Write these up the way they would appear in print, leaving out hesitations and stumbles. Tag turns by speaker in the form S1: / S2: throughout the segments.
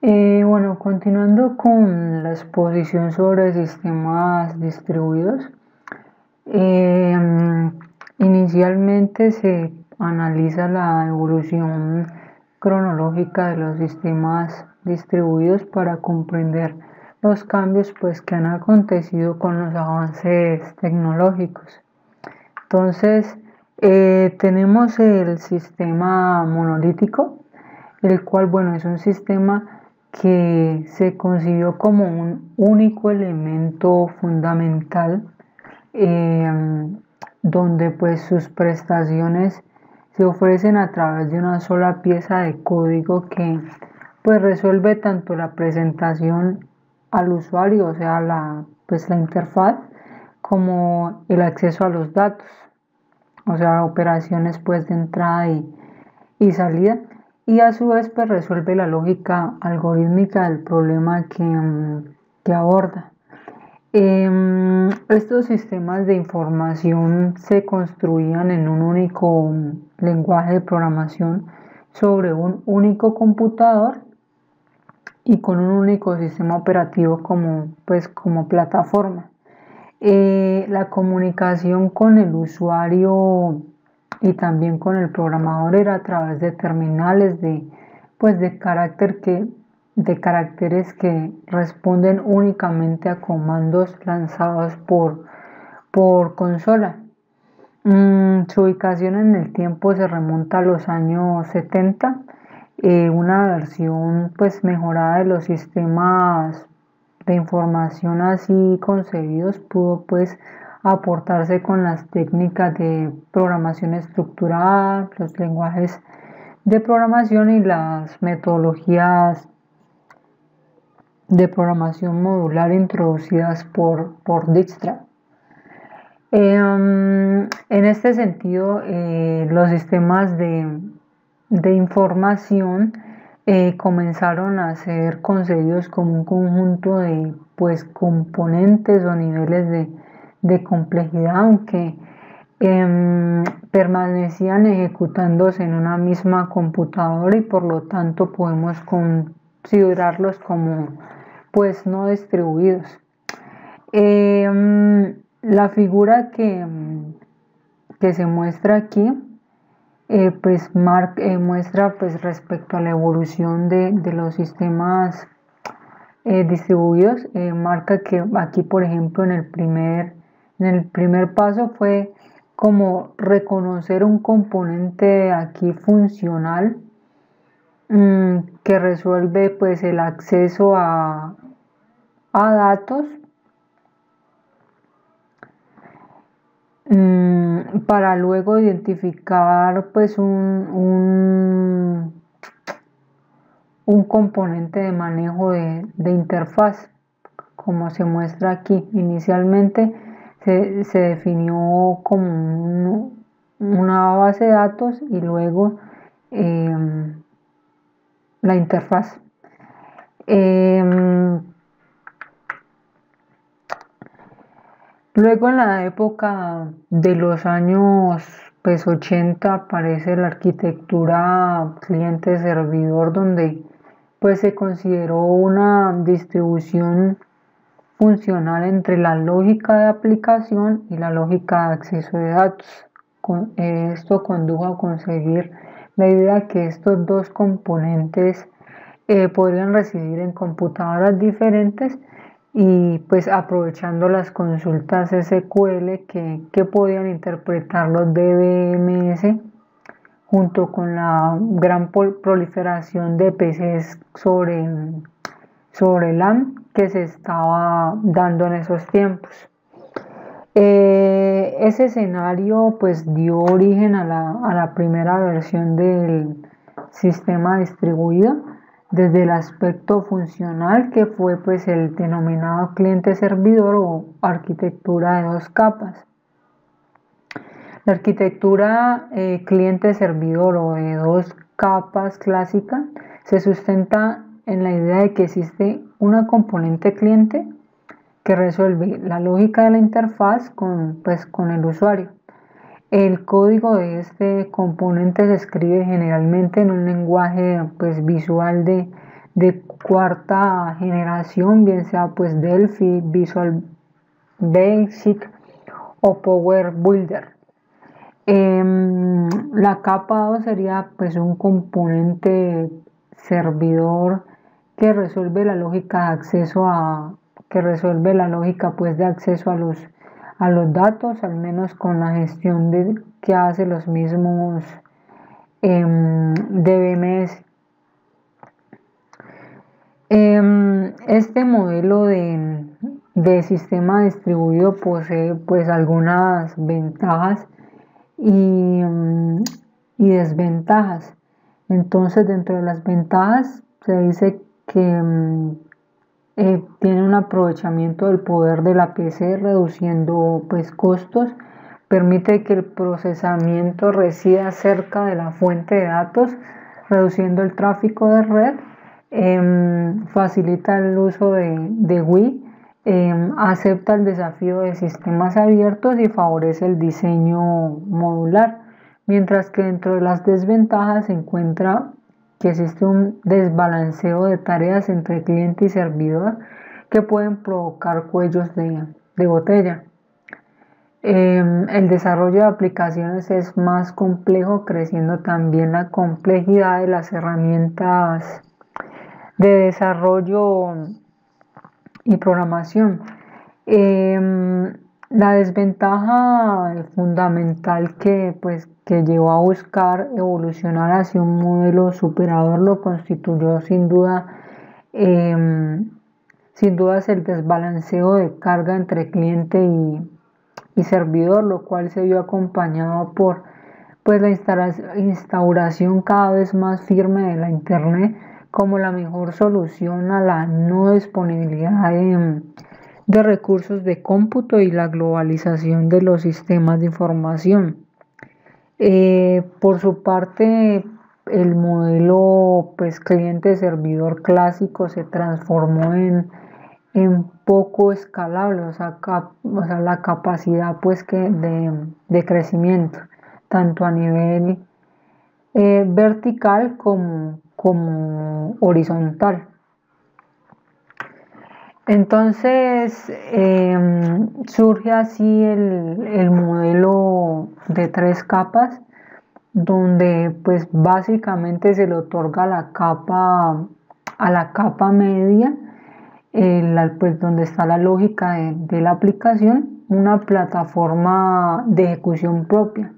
S1: Bueno, continuando con la exposición sobre sistemas distribuidos, eh, inicialmente se analiza la evolución cronológica de los sistemas distribuidos para comprender los cambios pues, que han acontecido con los avances tecnológicos. Entonces, tenemos el sistema monolítico, el cual, bueno, es un sistema que se concibió como un único elemento fundamental, eh, donde pues sus prestaciones se ofrecen a través de una sola pieza de código que pues resuelve tanto la presentación al usuario, o sea, la interfaz, como el acceso a los datos, o sea, operaciones pues de entrada y salida, y a su vez pues resuelve la lógica algorítmica del problema que aborda. Estos sistemas de información se construían en un único lenguaje de programación sobre un único computador y con un único sistema operativo como plataforma. La comunicación con el usuario y también con el programador era a través de terminales de caracteres que responden únicamente a comandos lanzados por consola. Su ubicación en el tiempo se remonta a los años 70. Una versión pues mejorada de los sistemas de información así concebidos pudo pues aportarse con las técnicas de programación estructurada, los lenguajes de programación y las metodologías de programación modular introducidas por Dijkstra. En este sentido, los sistemas de información comenzaron a ser concebidos como un conjunto de pues, componentes o niveles de complejidad, aunque permanecían ejecutándose en una misma computadora y por lo tanto podemos considerarlos como pues no distribuidos. La figura que se muestra aquí muestra pues respecto a la evolución de los sistemas distribuidos, marca que aquí por ejemplo en el primer paso fue como reconocer un componente aquí funcional, que resuelve pues el acceso a datos, para luego identificar pues un componente de manejo de interfaz, como se muestra aquí. Inicialmente se definió como una base de datos y luego la interfaz. Luego en la época de los años pues 80 aparece la arquitectura cliente-servidor, donde pues se consideró una distribución funcional entre la lógica de aplicación y la lógica de acceso de datos. Esto condujo a conseguir la idea que estos dos componentes podrían residir en computadoras diferentes y pues aprovechando las consultas SQL que podían interpretar los DBMS junto con la gran proliferación de PCs sobre LAN que se estaba dando en esos tiempos. Ese escenario pues dio origen a la primera versión del sistema distribuido desde el aspecto funcional, que fue pues el denominado cliente-servidor o arquitectura de dos capas. La arquitectura cliente-servidor o de dos capas clásica se sustenta en la idea de que existe una componente cliente que resuelve la lógica de la interfaz con el usuario. El código de este componente se escribe generalmente en un lenguaje pues, visual de de cuarta generación, bien sea pues Delphi, Visual Basic o Power Builder. La capa 2 sería pues un componente servidor que resuelve la lógica de acceso que resuelve la lógica pues de acceso a los datos, al menos con la gestión que hace los mismos DBMS. Este modelo de sistema distribuido posee pues algunas ventajas y, y desventajas. Entonces, dentro de las ventajas se dice que tiene un aprovechamiento del poder de la PC, reduciendo pues costos, permite que el procesamiento resida cerca de la fuente de datos, reduciendo el tráfico de red, facilita el uso de WI, acepta el desafío de sistemas abiertos y favorece el diseño modular, mientras que dentro de las desventajas se encuentra que existe un desbalanceo de tareas entre cliente y servidor que pueden provocar cuellos de botella. El desarrollo de aplicaciones es más complejo, creciendo también la complejidad de las herramientas de desarrollo y programación. La desventaja fundamental que llevó a buscar evolucionar hacia un modelo superador lo constituyó sin duda es el desbalanceo de carga entre cliente y servidor, lo cual se vio acompañado por pues la instauración cada vez más firme de la Internet como la mejor solución a la no disponibilidad de recursos de cómputo y la globalización de los sistemas de información. Por su parte, el modelo pues, cliente-servidor clásico se transformó en poco escalable, o sea, la capacidad pues, de crecimiento, tanto a nivel vertical como horizontal. Entonces surge así el modelo de 3 capas, donde pues básicamente se le otorga a la capa media, pues donde está la lógica de la aplicación, una plataforma de ejecución propia.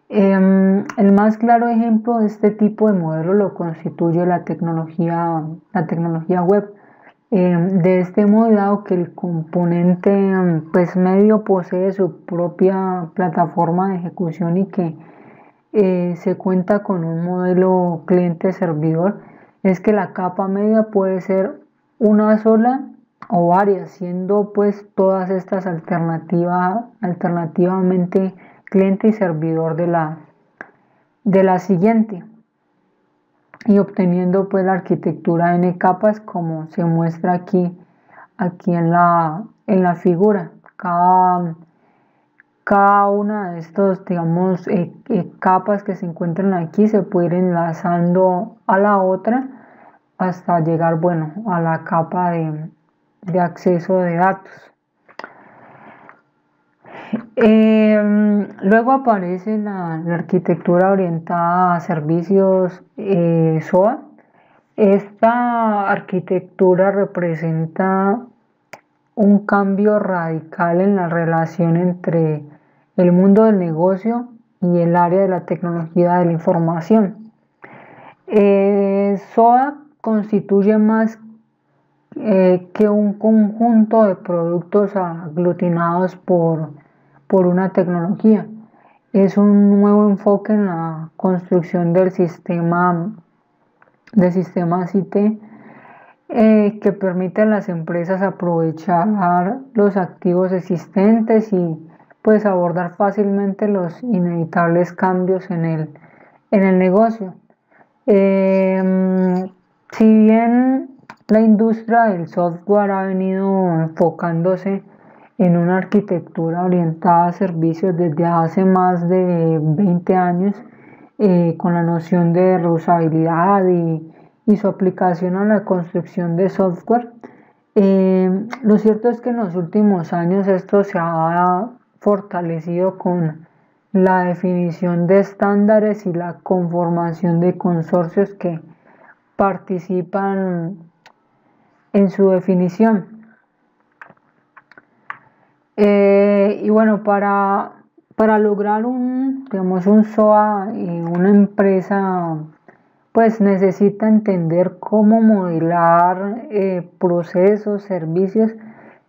S1: El más claro ejemplo de este tipo de modelo lo constituye la tecnología web. De este modo, dado que el componente pues medio posee su propia plataforma de ejecución y que se cuenta con un modelo cliente-servidor, es que la capa media puede ser una sola o varias, siendo pues todas estas alternativamente cliente y servidor de la siguiente, y obteniendo pues la arquitectura n capas como se muestra aquí en la figura. Cada una de estos, digamos, capas que se encuentran aquí se puede ir enlazando a la otra hasta llegar, bueno, a la capa de acceso de datos. Luego aparece la arquitectura orientada a servicios SOA. Esta arquitectura representa un cambio radical en la relación entre el mundo del negocio y el área de la tecnología de la información. SOA constituye más que un conjunto de productos aglutinados por una tecnología. Es un nuevo enfoque en la construcción de sistemas IT que permite a las empresas aprovechar los activos existentes y pues abordar fácilmente los inevitables cambios en el negocio. Si bien la industria del software ha venido enfocándose en una arquitectura orientada a servicios desde hace más de 20 años, con la noción de reusabilidad y su aplicación a la construcción de software. Lo cierto es que en los últimos años esto se ha fortalecido con la definición de estándares y la conformación de consorcios que participan en su definición. Y bueno, para lograr digamos, un SOA y una empresa, pues necesita entender cómo modelar procesos, servicios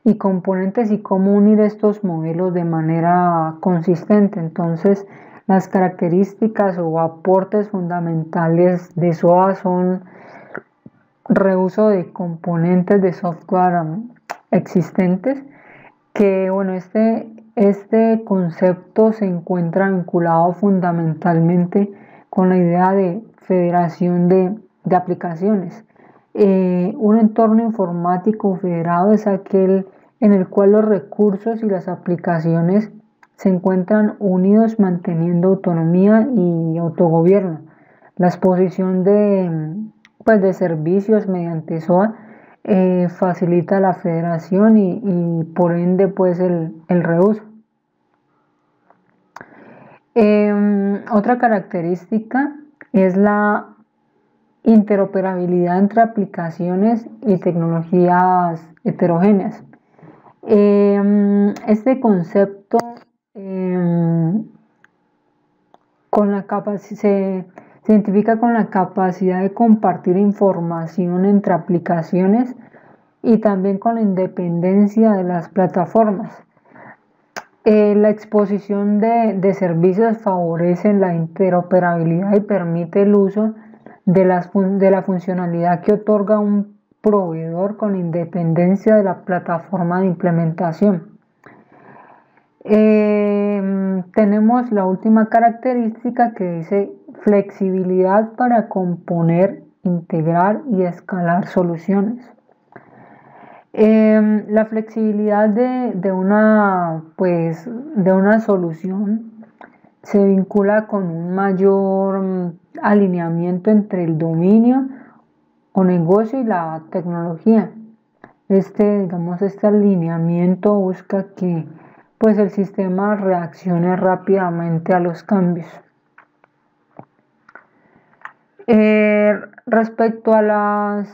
S1: y componentes y cómo unir estos modelos de manera consistente. Entonces, las características o aportes fundamentales de SOA son reuso de componentes de software existentes, que bueno, este concepto se encuentra vinculado fundamentalmente con la idea de federación de aplicaciones. Un entorno informático federado es aquel en el cual los recursos y las aplicaciones se encuentran unidos manteniendo autonomía y autogobierno. La exposición de servicios mediante SOA facilita la federación y por ende pues el reuso. Otra característica es la interoperabilidad entre aplicaciones y tecnologías heterogéneas. Este concepto se identifica con la capacidad de compartir información entre aplicaciones y también con la independencia de las plataformas. La exposición de servicios favorece la interoperabilidad y permite el uso de la funcionalidad que otorga un proveedor con independencia de la plataforma de implementación. Tenemos la última característica que dice flexibilidad para componer, integrar y escalar soluciones. La flexibilidad de una solución se vincula con un mayor alineamiento entre el dominio o negocio y la tecnología. Este alineamiento busca que pues el sistema reaccione rápidamente a los cambios. Respecto a la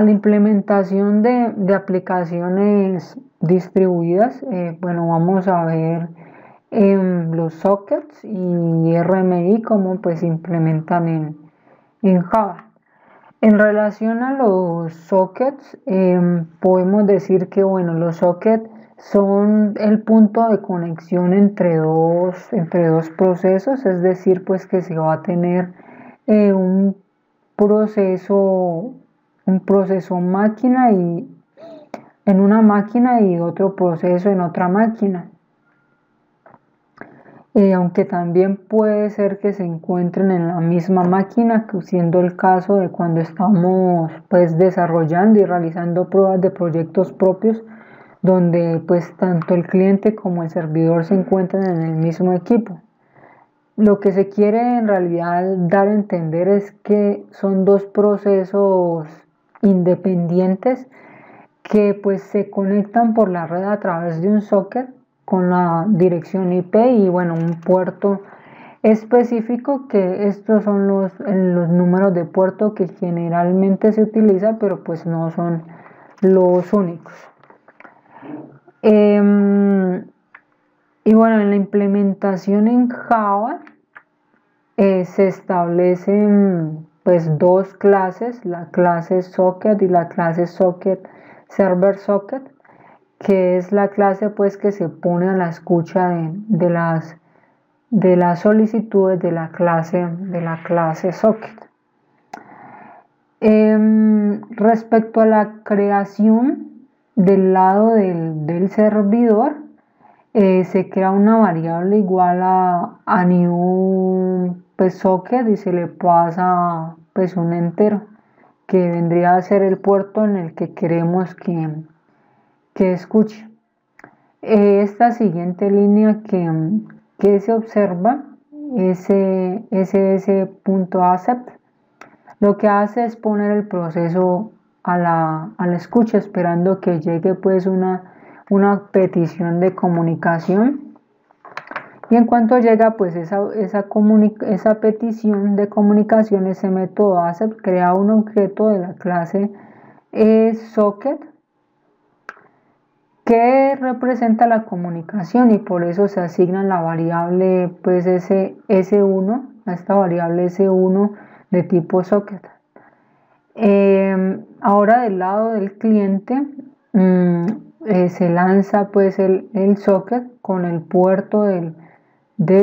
S1: implementación de aplicaciones distribuidas, bueno, vamos a ver los sockets y RMI cómo pues se implementan en Java. En relación a los sockets, podemos decir que bueno, los sockets son el punto de conexión entre dos procesos, es decir, pues que se va a tener un proceso máquina y en una máquina y otro proceso en otra máquina. Aunque también puede ser que se encuentren en la misma máquina, siendo el caso de cuando estamos pues desarrollando y realizando pruebas de proyectos propios, donde pues tanto el cliente como el servidor se encuentran en el mismo equipo. Lo que se quiere en realidad dar a entender es que son dos procesos independientes que pues se conectan por la red a través de un socket con la dirección IP y bueno, un puerto específico, que estos son los números de puerto que generalmente se utiliza, pero pues no son los únicos. Y bueno, en la implementación en Java se establecen pues dos clases, la clase socket y la clase socket server socket, que es la clase pues que se pone a la escucha de las solicitudes de la clase socket. Respecto a la creación del lado del servidor, se crea una variable igual a new pues, socket y se le pasa pues un entero que vendría a ser el puerto en el que queremos que escuche. Esta siguiente línea que se observa, ss.accept, Lo que hace es poner el proceso a la escucha, esperando que llegue pues una petición de comunicación. Y en cuanto llega pues esa petición de comunicación, ese método ACEP crea un objeto de la clase socket que representa la comunicación, y por eso se asigna la variable pues ese S1, a esta variable S1 de tipo socket. Ahora del lado del cliente se lanza pues el socket con el puerto del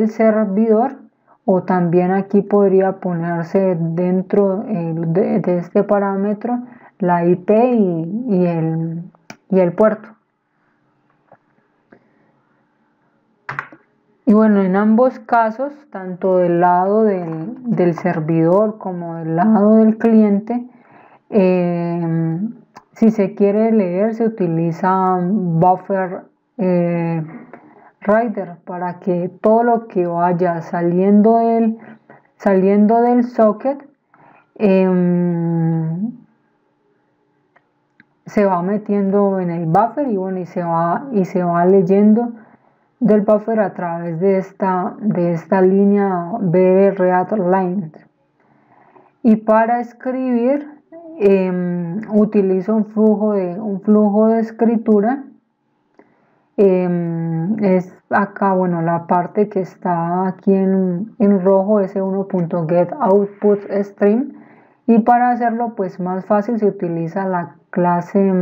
S1: servidor, o también aquí podría ponerse dentro de este parámetro la IP y el puerto. Y bueno, en ambos casos, tanto del lado del servidor como del lado del cliente, si se quiere leer, se utiliza buffer writer para que todo lo que vaya saliendo del socket se va metiendo en el buffer, y bueno, y se va leyendo del buffer a través de esta línea BREAD Lines. Y para escribir utilizo un flujo de escritura. Es acá, bueno, la parte que está aquí en rojo, s1.getOutputStream, y para hacerlo pues más fácil se utiliza la clase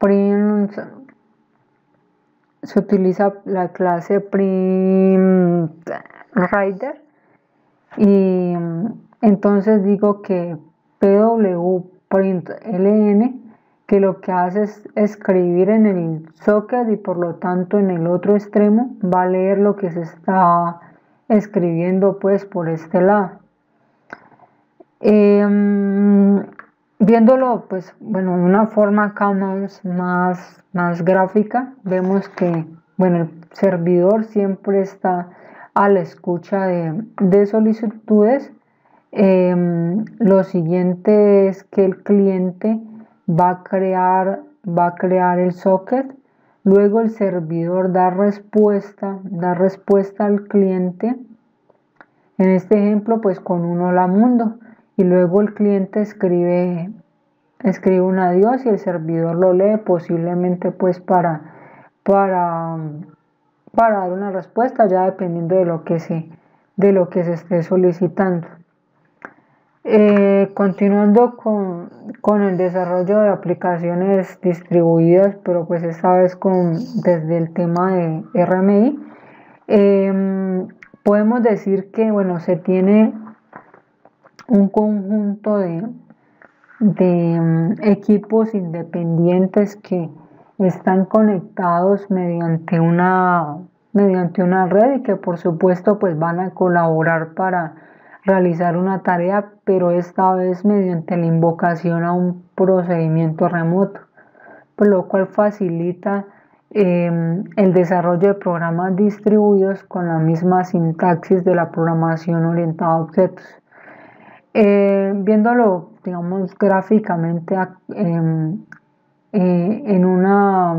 S1: print, primWriter, y entonces digo que pwprintln, que lo que hace es escribir en el socket, y por lo tanto en el otro extremo va a leer lo que se está escribiendo pues por este lado. Viéndolo pues bueno, de una forma acá más gráfica, vemos que bueno, el servidor siempre está a la escucha de solicitudes. Lo siguiente es que el cliente va a crear el socket, luego el servidor da respuesta al cliente, en este ejemplo pues con un hola mundo, y luego el cliente escribe un adiós y el servidor lo lee, posiblemente pues para dar una respuesta, ya dependiendo de lo que se esté solicitando. Continuando con el desarrollo de aplicaciones distribuidas, pero pues esta vez desde el tema de RMI, podemos decir que bueno, se tiene un conjunto de equipos independientes que están conectados mediante una red, y que por supuesto pues van a colaborar para realizar una tarea, pero esta vez mediante la invocación a un procedimiento remoto, por lo cual facilita el desarrollo de programas distribuidos con la misma sintaxis de la programación orientada a objetos. Viéndolo, digamos, gráficamente en una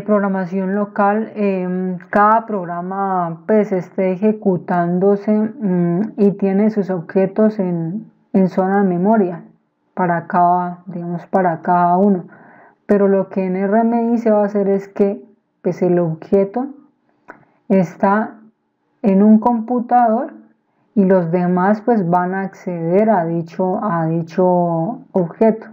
S1: programación local, cada programa pues esté ejecutándose y tiene sus objetos en zona de memoria para cada uno, pero lo que en RMI se va a hacer es que pues el objeto está en un computador, y los demás pues van a acceder a dicho objeto.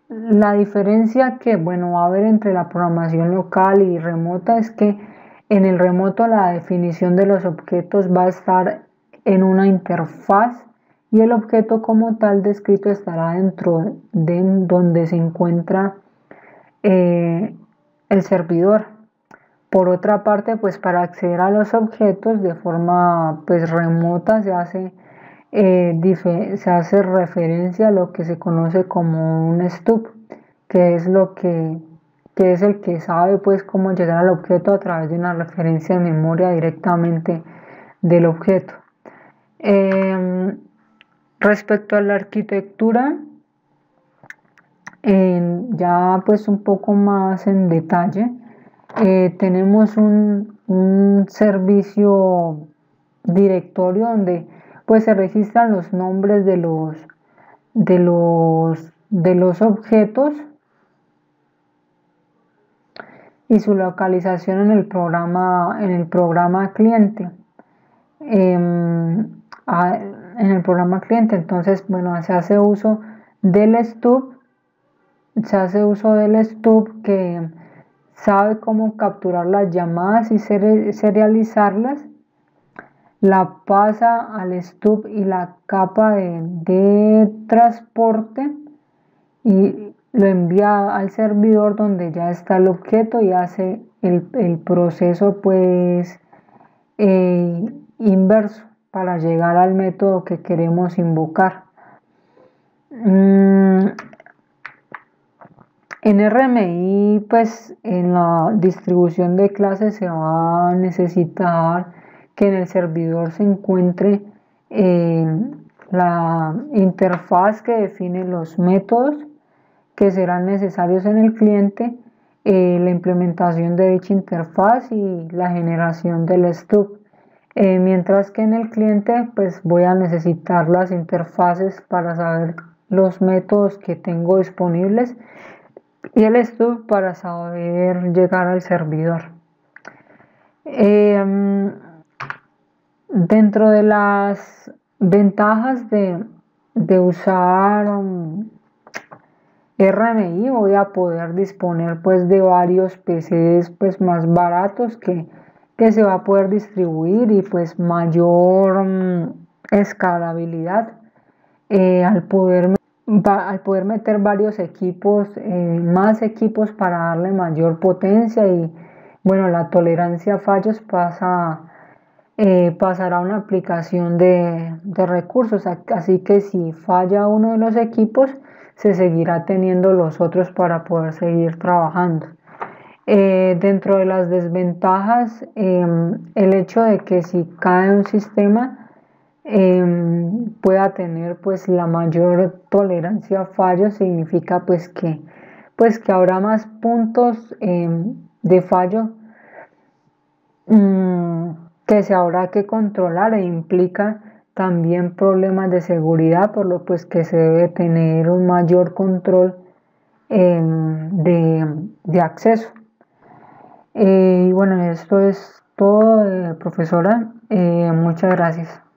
S1: La diferencia que bueno, va a haber entre la programación local y remota es que en el remoto la definición de los objetos va a estar en una interfaz, y el objeto como tal descrito estará dentro de donde se encuentra el servidor. Por otra parte, pues para acceder a los objetos de forma pues remota se hace referencia a lo que se conoce como un stub, que es el que sabe pues cómo llegar al objeto a través de una referencia de memoria directamente del objeto. Em, Respecto a la arquitectura, ya pues un poco más en detalle, tenemos un servicio directorio donde pues se registran los nombres de los objetos y su localización en el programa cliente. em, a- en el programa cliente. Entonces, bueno, se hace uso del stub que sabe cómo capturar las llamadas y serializarlas, la pasa al stub y la capa de transporte y lo envía al servidor donde ya está el objeto y hace el proceso pues eh, inverso para llegar al método que queremos invocar. Mm, En RMI, pues en la distribución de clases se va a necesitar que en el servidor se encuentre eh, la interfaz que define los métodos que serán necesarios en el cliente, la implementación de dicha interfaz y la generación del stub. Mientras que en el cliente pues voy a necesitar las interfaces para saber los métodos que tengo disponibles y el stub para saber llegar al servidor. Eh, Dentro de las ventajas de usar RMI voy a poder disponer pues de varios PCs pues más baratos que se va a poder distribuir y pues mayor escalabilidad al poder meter varios equipos, más equipos para darle mayor potencia y bueno, la tolerancia a fallos pasará a una aplicación de recursos, así que si falla uno de los equipos, se seguirá teniendo los otros para poder seguir trabajando. Dentro de las desventajas, el hecho de que si cae un sistema pueda tener pues la mayor tolerancia a fallos significa pues que habrá más puntos de fallo mm, que se habrá que controlar e implica también problemas de seguridad, por lo pues que se debe tener un mayor control de acceso. Y bueno, esto es todo, profesora. Muchas gracias.